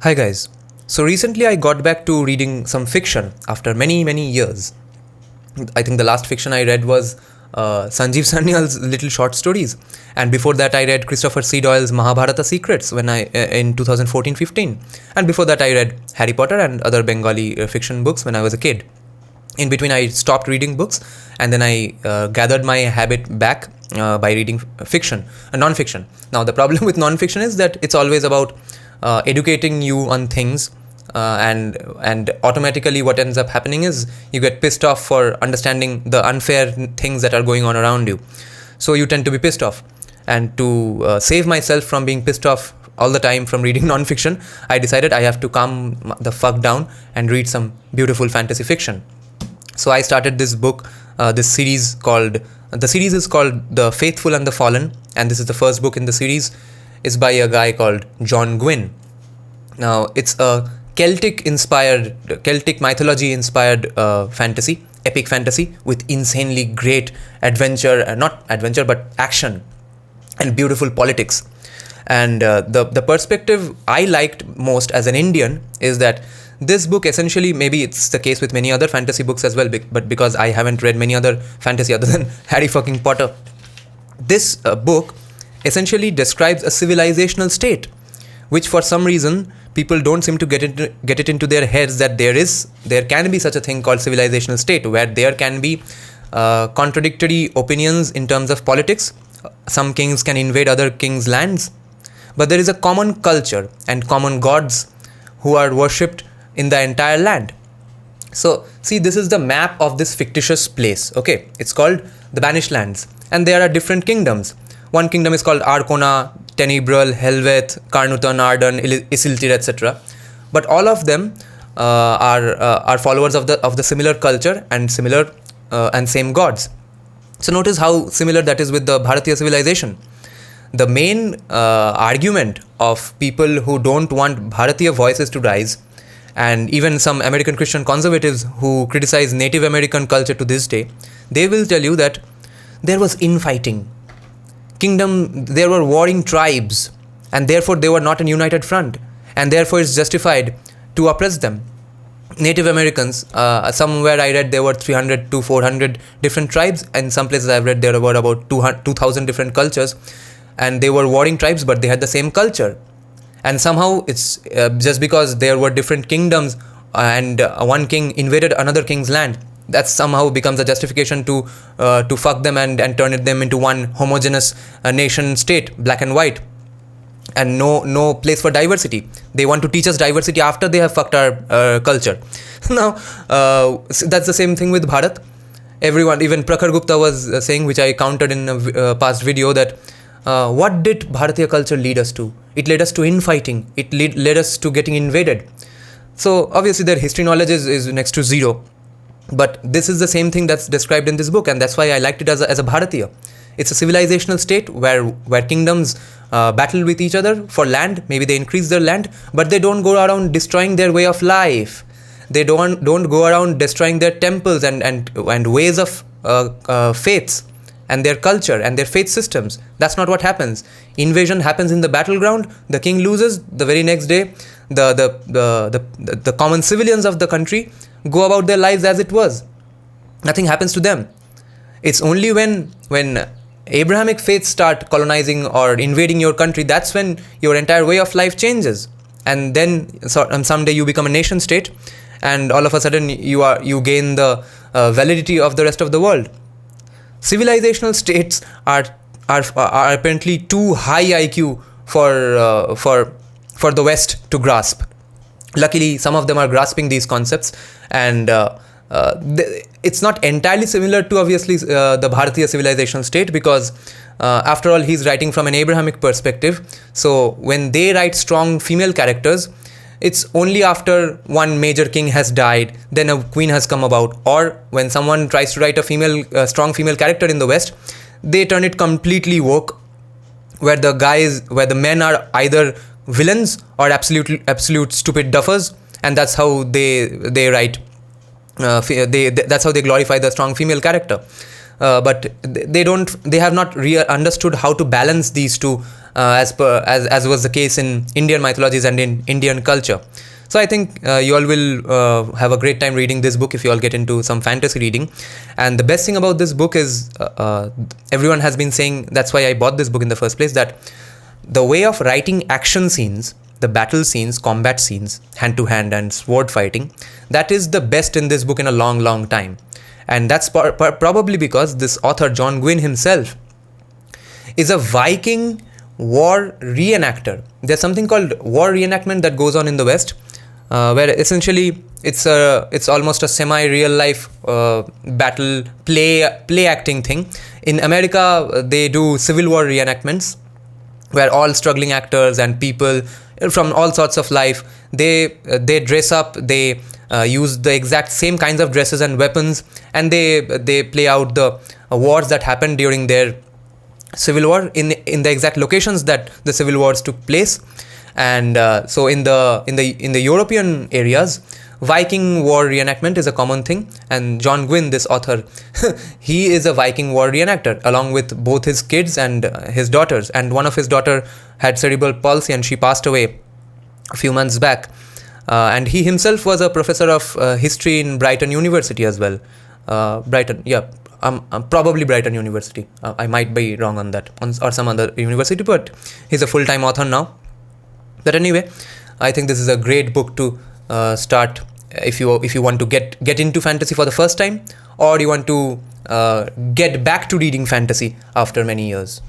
Hi guys. So recently I got back to reading some fiction after many years. I think the last fiction I read was Sanjeev Sanyal's little short stories, and before that I read Christopher C. Doyle's Mahabharata Secrets when I in 2014-15, and before that I read Harry Potter and other Bengali fiction books when I was a kid. In between I stopped reading books, and then I gathered my habit back by reading fiction, non-fiction. Now the problem with non-fiction is that it's always about educating you on things, and automatically what ends up happening is you get pissed off for understanding the unfair things that are going on around you. So you tend to be pissed off, and to save myself from being pissed off all the time from reading non-fiction, I decided I have to calm the fuck down and read some beautiful fantasy fiction. So I started this book, this series called, the series is called The Faithful and the Fallen, and this is the first book in the series. Is by a guy called John Gwynne. Now it's a Celtic mythology inspired fantasy, epic fantasy with insanely great adventure, not adventure but action and beautiful politics. And the perspective I liked most as an Indian is that this book essentially, maybe it's the case with many other fantasy books as well, but because I haven't read many other fantasy other than Harry fucking Potter, this book essentially describes a civilizational state, which for some reason people don't seem to get it into their heads that there can be such a thing called civilizational state, where there can be contradictory opinions in terms of politics. Some kings can invade other kings' lands, but there is a common culture and common gods who are worshipped in the entire land. So see, this is the map of this fictitious place. Okay, it's called the Banished Lands, and there are different kingdoms. One kingdom is called Arkona, Tenebral, Helveth, Carnuthan, Arden, Isiltir, etc. But all of them are followers of the similar culture and similar and same gods. So notice how similar that is with the Bharatiya civilization. The main argument of people who don't want Bharatiya voices to rise, and even some American Christian conservatives who criticize Native American culture to this day, they will tell you that there was infighting. There were warring tribes, and therefore they were not a united front, and therefore it's justified to oppress them. Native Americans, somewhere I read there were 300 to 400 different tribes, and some places I've read there were about 2,000 different cultures, and they were warring tribes, but they had the same culture. And somehow it's just because there were different kingdoms and one king invaded another king's land, that somehow becomes a justification to fuck them and turn them into one homogeneous nation state, black and white, and no place for diversity. They want to teach us diversity after they have fucked our culture. Now that's the same thing with Bharat. Everyone, even Prakhar Gupta was saying, which I countered in a past video, that what did Bharatiya culture lead us to? It led us to infighting. It led us to getting invaded. So obviously their history knowledge is next to zero. But this is the same thing that's described in this book, and that's why I liked it as a Bharatiya. It's a civilizational state where kingdoms battle with each other for land. Maybe they increase their land, but they don't go around destroying their way of life. They don't go around destroying their temples and ways of faiths and their culture and their faith systems. That's not what happens. Invasion happens in the battleground. The king loses. The very next day, the common civilians of the country go about their lives as it was. Nothing happens to them. It's only when Abrahamic faiths start colonizing or invading your country, that's when your entire way of life changes. And then someday you become a nation state, and all of a sudden you gain the validity of the rest of the world. Civilizational states are apparently too high IQ for the West to grasp. Luckily, some of them are grasping these concepts, and it's not entirely similar to obviously the Bharatiya civilizational state, because after all, he's writing from an Abrahamic perspective. So when they write strong female characters, it's only after one major king has died, then a queen has come about, or when someone tries to write a strong female character in the West, they turn it completely woke, where the men are either villains or absolute stupid duffers, and that's how they write. That's how they glorify the strong female character. but they have not understood how to balance these two, as was the case in Indian mythologies and in Indian culture. So I think you all will have a great time reading this book if you all get into some fantasy reading. And the best thing about this book is everyone has been saying, that's why I bought this book in the first place, that the way of writing action scenes, the battle scenes, combat scenes, hand to hand and sword fighting, that is the best in this book in a long, long time. And that's probably because this author, John Gwynne himself, is a Viking war reenactor. There's something called war reenactment that goes on in the West, where essentially it's almost a semi-real life battle play acting thing. In America, they do Civil War reenactments, where all struggling actors and people from all sorts of life, they dress up, they use the exact same kinds of dresses and weapons, and they play out the wars that happened during their civil war in the exact locations that the civil wars took place. And so in the European areas, Viking war reenactment is a common thing. And John Gwynne, this author, he is a Viking war reenactor along with both his kids and his daughters. And one of his daughter had cerebral palsy and she passed away a few months back. And he himself was a professor of history in Brighton University as well. Probably Brighton University. I might be wrong on that, or some other university, but he's a full-time author now. But anyway, I think this is a great book to start if you want to get into fantasy for the first time, or you want to get back to reading fantasy after many years.